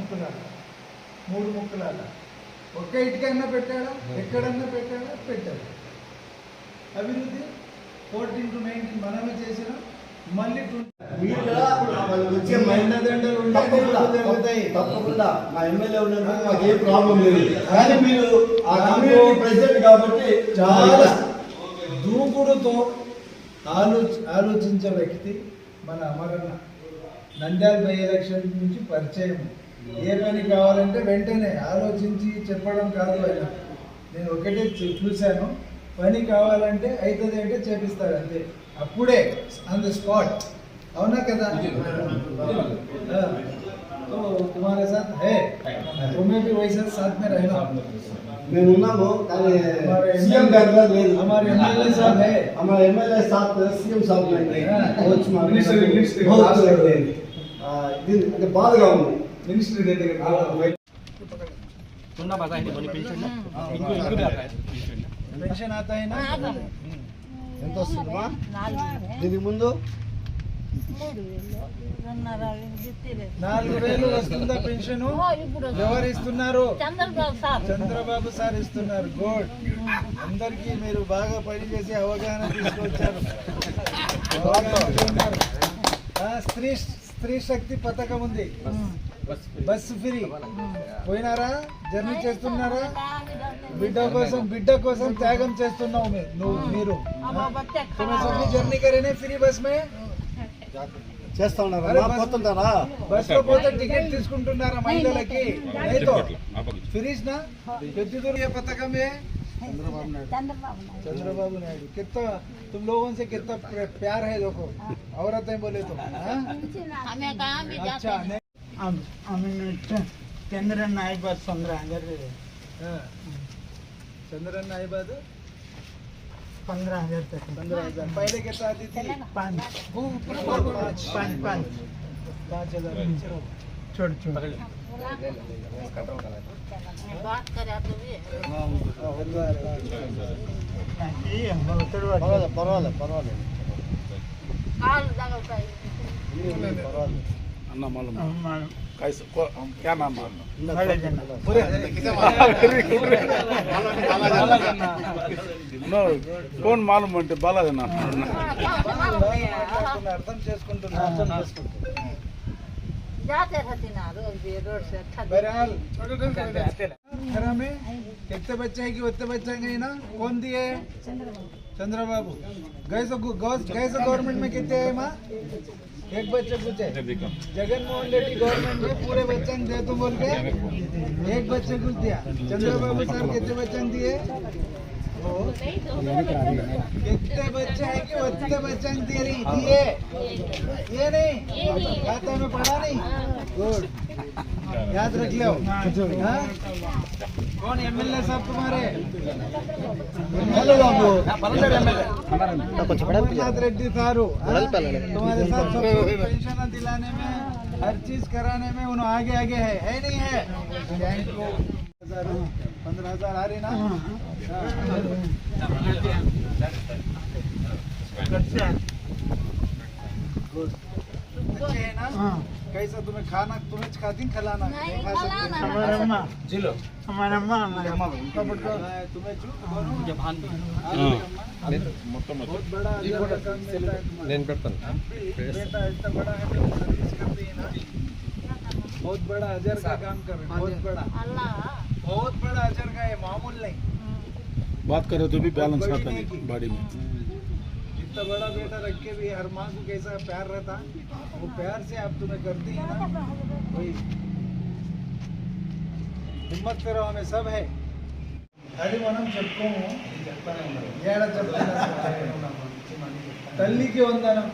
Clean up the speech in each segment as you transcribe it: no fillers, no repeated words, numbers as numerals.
ముక్కులాట, 3 ముక్కులాట. ఒక్క ఇటుకన్నా పెట్టాడా, ఎక్కడన్నా పెట్టాడా, పెట్టాడు. అభివృద్ధి 14-19 మనమే చేసినాం. మళ్ళీ తప్పకుండా మా ఎమ్మెల్యే ఉన్నందుకు మాకు ఏ ప్రాబ్లం లేదు. కానీ మీరు ఆ కమ్యూనిటీ ప్రెసిడెంట్ కాబట్టి చాలా దూకుడుతో ఆలోచించే వ్యక్తి మన అమరన్న. నంద్యాల బై ఎలక్షన్ నుంచి పరిచయం. ఏ పని కావాలంటే వెంటనే ఆలోచించి చెప్పడం కాదు ఆయన. నేను ఒకటే చూశాను, పని కావాలంటే అవుతుంది అంటే చేపిస్తాడు అంతే, అప్పుడే ఆన్ ద స్పాట్. అవునా కదా? तो तुम्हारे साथ है, तुम्हें भी वैसे साथ में रहना. మేము ఉన్నాము కానీ సీఎం గారి లేదు. हमारे एमएलए साहब है, हमारे एमएलए साहब सीएम साहब नहीं बहुत అంటే బాధగా ఉంది. मिनिस्ट्री देते पेंशन आता है ना. ఎంత వస్తుందమ్మా దీనికి ముందు? 4,000 వస్తుందా పెన్షన్? ఎవరు ఇస్తున్నారు? చంద్రబాబు సార్ ఇస్తున్నారు. గుడ్. అందరికీ మీరు బాగా పనిచేసి అవగాహన తీసుకొచ్చారు. స్త్రీ శక్తి పథకం ఉంది, బస్సు ఫ్రీ. పోయినారా? జర్నీ చేస్తున్నారా? బిడ్డ కోసం త్యాగం చేస్తున్నావు మీరు. జర్నీ కరేనే ఫ్రీ బస్ మే చేస్తా ఉన్నారా? పోతుంటారా? బస్ లో పోతే టికెట్ తీసుకుంటున్నారా మహిళలకి? फ्रीज ना कितनी ये पथकम है चंद्रबाबू नायडू. कितना तुम लोगों से कितना प्यार है देखो, औरतें बोले तो. अच्छा चंद्रन नायबाद 15,000 चंद्रन नायबाद 15,000 तक. 15,000 पहले कितना आती थी? 5,000. छोड़ बात करे तो भी పర్వాలేదు काल जगह पे अन्ना मालूम कैसे क्या नाम मालूम? नो कौन मालूम అంటే బాలాజన్న అర్థం చేసుకుంటున్నా. जाते रहती ना रोड से. अच्छा बहरहाल घर में कितने बच्चे हैं कि उतने बच्चे हैं ना? कौन दिए? चंद्रबाबू. गए तो गवर्नमेंट में कितने हैं माँ? एक बच्चे पूछे. जगनमोहन रेड्डी गवर्नमेंट में पूरे बच्चे दे तो बोल के एक बच्चे कुछ दिया. चंद्रबाबू साहब कितने बच्चे दिए? कितने बच्चे हैं कि उतने बच्चे दिए? ये नहीं खाता में पढ़ा नहीं. गुड, याद रख लो. कौन एमएलए साहब तुम्हारे? अमरनाथ रेड्डी सारू तुम्हारे साथ पेंशन दिलाने में, हर चीज कराने में उन्होंने आगे है नहीं है? 15,000 आ रही ना. अच्छे है ना? कैसा तुम्हें खाना तुम्हें खाती खिलाना? हमारा अम्मा तुम्हें बहुत बड़ा काम बेटा इतना बड़ा है, बहुत बड़ा अजर का काम कर रहे. बहुत बड़ा अजर का है, मामूल नहीं. बात करो तो भी बैलेंस आता नहीं बॉडी में. इतना बड़ा बेटा रख के भी हर माँ को कैसा प्यार रहता, वो प्यार से आप तुम्हें करती है ना. वही हिम्मत करो, हमें सब है. అది మనం చెప్పుకోము. ఏడ చెప్తాను తల్లికి వందనం.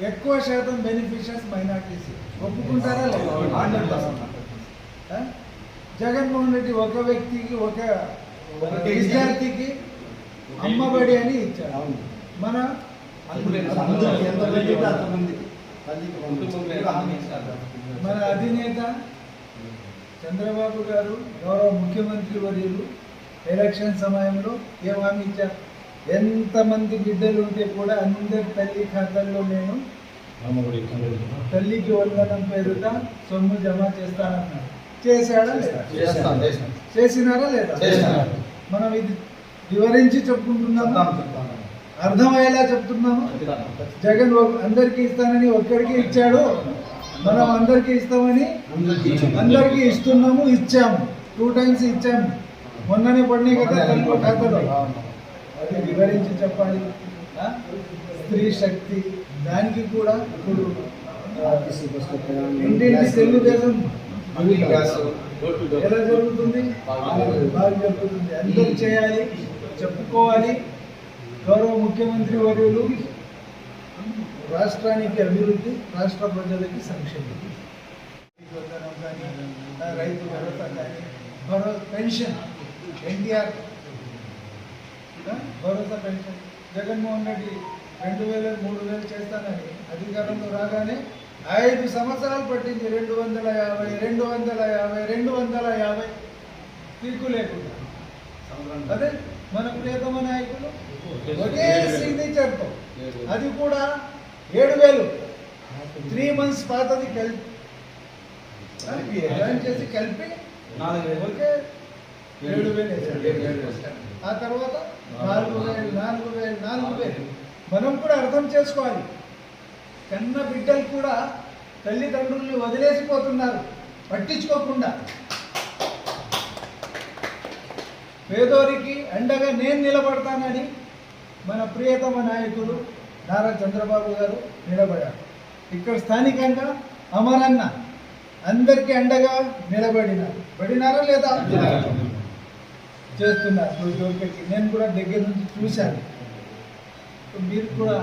ఎక్కువ శాతం బెనిఫిషియర్స్ మైనార్టీస్. ఒప్పుకుంటారా లేదా? 100%. జగన్మోహన్ రెడ్డి ఒక వ్యక్తికి, ఒక విద్యార్థికి అమ్మబడి అని ఇచ్చారు. మన అధినేత చంద్రబాబు గారు, గౌరవ ముఖ్యమంత్రి వర్యులు ఎలక్షన్ సమయంలో ఏం హామీ ఇచ్చారు? ఎంతమంది బిడ్డలు ఉంటే కూడా అందరి తల్లి ఖాతాల్లో నేను తల్లికి వందనం పేరుట సొమ్ము జమ చేస్తానన్నాడు. చేశాడా లేదా? చేసినారా లేదా? మనం ఇది వివరించి చెప్పుకుంటున్నాము, అర్థమయ్యేలా చెప్తున్నాము. జగన్ అందరికీ ఇస్తానని ఒక్కడికి ఇచ్చాడు, మనం అందరికీ ఇస్తామని అందరికీ ఇస్తున్నాము, ఇచ్చాము, 2 times ఇచ్చాము. మొన్ననే పడినాయి కదా తల్లి ఖాతాలో, అది వివరించి చెప్పాలి. స్త్రీ శక్తి దానికి కూడా ఇప్పుడు ఇంటింటి తెలుగుదేశం ఎలా జరుగుతుంది? బాగా జరుగుతుంది. అందరూ చేయాలి, చెప్పుకోవాలి. గౌరవ ముఖ్యమంత్రి వర్యులు రాష్ట్రానికి అభివృద్ధి, రాష్ట్ర ప్రజలకి సంక్షేమం, రైతు భరోసా కానీ పెన్షన్, ఎన్టీఆర్ భరోసా పెన్షన్, జగన్మోహన్ రెడ్డి 2000 3000 చేస్తానని అధికారంలో రాగానే 5 సంవత్సరాలు పట్టింది. 250 తీర్పు లేకుండా. అదే మన ప్రియతమ నాయకులు ఒకే సిగ్నేచర్తో, అది కూడా 7000 3 months పాతది కలిపి చేసి కలిపి ఓకే 7000. ఆ తర్వాత 4000. మనం కూడా అర్థం చేసుకోవాలి. కన్న బిడ్డలు కూడా తల్లిదండ్రుల్ని వదిలేసిపోతున్నారు పట్టించుకోకుండా. పేదోరికి అండగా నేను నిలబడతానని మన ప్రియతమ నాయకులు నారా చంద్రబాబు గారు నిలబడారు. ఇక్కడ స్థానికంగా అమరన్న అందరికీ అండగా పడినారా లేదా? చేస్తున్నారు. నేను కూడా దగ్గర నుంచి చూశాను. మీరు కూడా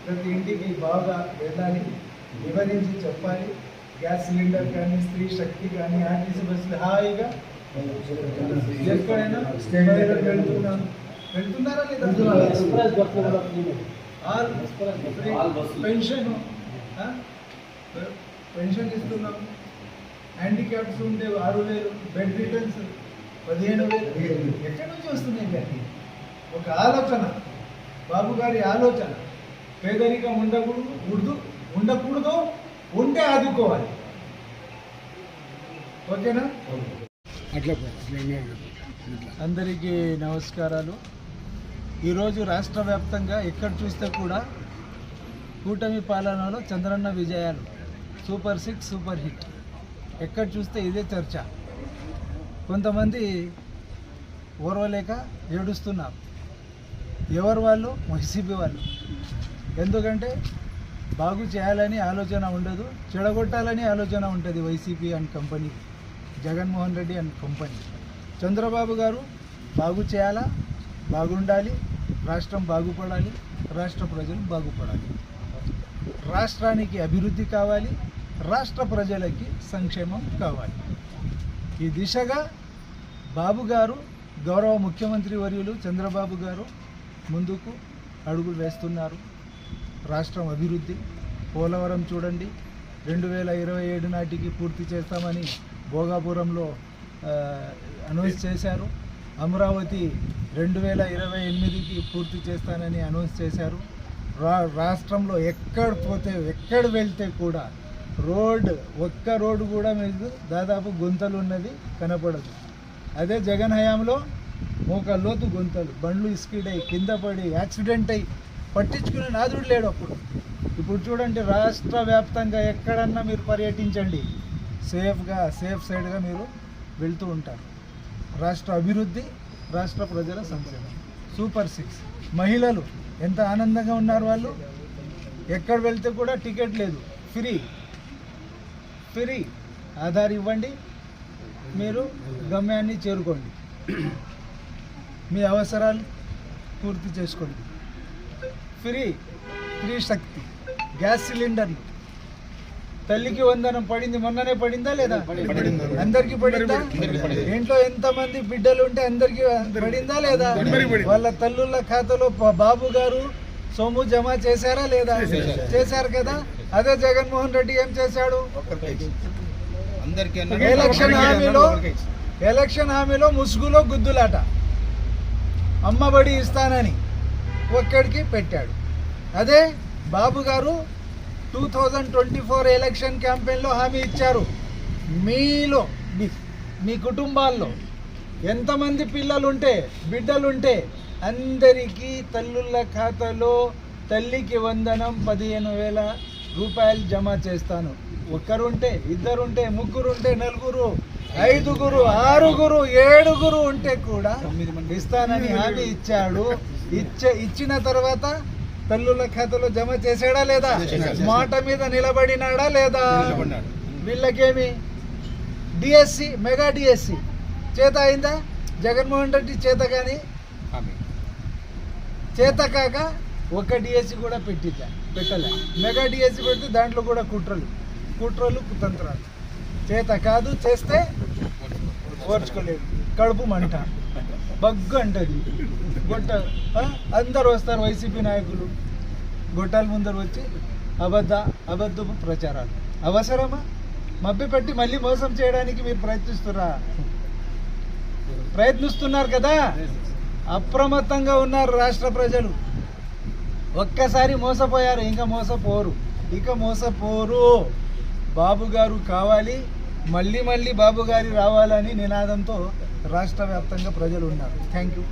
ప్రతి ఇంటికి బాగా వెళ్ళాలి, వివరించి చెప్పాలి. గ్యాస్ సిలిండర్ కానీ, స్త్రీ శక్తి కానీ, ఆర్టీసీ బస్సులు హాయిగా ఎక్కడైనా వెళ్తున్నారా లేదా? పెన్షన్ ఇస్తున్నాం. హ్యాండిక్యాప్స్ ఉంటే 6000, బెడ్ రిటర్న్స్ 15000. ఎక్కడి నుంచి వస్తున్నాయి కానీ? ఒక ఆలోచన, బాబు గారి ఆలోచన. పేదరికం ఉండకూడదు, ఉంటే ఆదుకోవాలి. ఓకేనా? అందరికీ నమస్కారాలు. ఈరోజు రాష్ట్ర వ్యాప్తంగా ఎక్కడ చూస్తే కూడా కూటమి పాలనలో చంద్రన్న విజయాలు, సూపర్ 6, సూపర్ హిట్. ఎక్కడ చూస్తే ఇదే చర్చ. కొంతమంది ఓర్వలేక ఏడుస్తున్నారు. ఎవరు వాళ్ళు? వైసీపీ వాళ్ళు. ఎందుకంటే బాగు చేయాలని ఆలోచన ఉండదు, చెడగొట్టాలని ఆలోచన ఉంటుంది YCP and company, Jaganmohan Reddy and company. Chandrababu గారు బాగు చేయాలా, బాగుండాలి, రాష్ట్రం బాగుపడాలి, రాష్ట్ర ప్రజలు బాగుపడాలి, రాష్ట్రానికి అభివృద్ధి కావాలి, రాష్ట్ర ప్రజలకి సంక్షేమం కావాలి. ఈ దిశగా బాబు గారు, గౌరవ ముఖ్యమంత్రి వర్యులు చంద్రబాబు గారు ముందుకు అడుగులు వేస్తున్నారు. రాష్ట్రం అభివృద్ధి, పోలవరం చూడండి, 2027 నాటికి పూర్తి చేస్తామని భోగాపురంలో అనౌన్స్ చేశారు. అమరావతి 2028కి పూర్తి చేస్తానని అనౌన్స్ చేశారు. రాష్ట్రంలో ఎక్కడ వెళ్తే కూడా ఒక్క రోడ్డు కూడా మీకు దాదాపు గుంతలు ఉన్నది కనపడదు. అదే జగన్ హయాంలో మోకాల్లోతు గుంతలు, బండ్లు స్పీడ్ అయ్యి కింద పడి యాక్సిడెంట్ అయ్యి పట్టించుకునే నాదుడు లేడు అప్పుడు. ఇప్పుడు చూడండి, రాష్ట్ర వ్యాప్తంగా ఎక్కడన్నా మీరు పర్యటించండి, సేఫ్ సైడ్గా మీరు వెళ్తూ ఉంటారు. రాష్ట్ర అభివృద్ధి, రాష్ట్ర ప్రజల సంక్షేమం, సూపర్ 6. మహిళలు ఎంత ఆనందంగా ఉన్నారు. వాళ్ళు ఎక్కడ వెళ్తే కూడా టికెట్ లేదు, ఫ్రీ. ఆధార్ ఇవ్వండి, మీరు గమ్యాన్ని చేరుకోండి, మీ అవసరాలు పూర్తి చేసుకోండి. ఫ్రీ శక్తి, గ్యాస్ సిలిండర్లు, తల్లికి వందనం పడింది, మొన్ననే పడిందా లేదా? అందరికీ పడిందా? ఇంట్లో ఎంతమంది బిడ్డలు ఉంటే అందరికీ పడిందా లేదా? వాళ్ళ తల్లుల ఖాతాలో బాబు గారు సొమ్ము జమ చేశారా లేదా? చేశారు కదా. అదే జగన్మోహన్ రెడ్డి ఏం చేశాడు? ఎలక్షన్ హామీలో ముసుగులో గుద్దులాట, అమ్మబడి ఇస్తానని ఒక్కడికి పెట్టాడు. అదే బాబు గారు 2024 ఎలక్షన్ క్యాంపెయిన్లో హామీ ఇచ్చారు. మీలో మీ కుటుంబాల్లో ఎంతమంది పిల్లలుంటే బిడ్డలుంటే అందరికీ తల్లుల ఖాతాలో తల్లికి వందనం 15,000 రూపాయలు జమ చేస్తాను. ఒక్కరుంటే, ఇద్దరుంటే, ముగ్గురుంటే, నలుగురు, 5గురు, 6గురు, 7గురు ఉంటే కూడా ఇస్తానని హామీ ఇచ్చాడు. ఇచ్చిన తర్వాత తల్లుల ఖాతాలో జమ చేసాడా లేదా? మాట మీద నిలబడినాడా లేదా? వీళ్ళకేమి డిఎస్సి, మెగా డిఎస్సి చేత అయిందా? జగన్మోహన్ రెడ్డి చేత కానీ చేత కాక ఒక డిఎస్సి కూడా పెట్టలే. మెగా డిఎస్సి పెడితే దాంట్లో కూడా కుట్రలు కుతంత్రాలు. చేత కాదు, చేస్తే ఓర్చుకోలేదు, కడుపు మంట, బగ్గు అంటది. అందరు వస్తారు వైసీపీ నాయకులు గొట్టాల ముందర వచ్చి అబద్ధపు ప్రచారాలు. అవసరమా? మభ్యపెట్టి మళ్ళీ మోసం చేయడానికి మీరు ప్రయత్నిస్తున్నారు కదా. అప్రమత్తంగా ఉన్నారు రాష్ట్ర ప్రజలు. ఒక్కసారి మోసపోయారు, ఇంకా మోసపోరు. బాబు గారు కావాలి, మళ్ళీ బాబు గారి రావాలని నినాదంతో రాష్ట్ర వ్యాప్తంగా ప్రజలు ఉన్నారు. Thank you.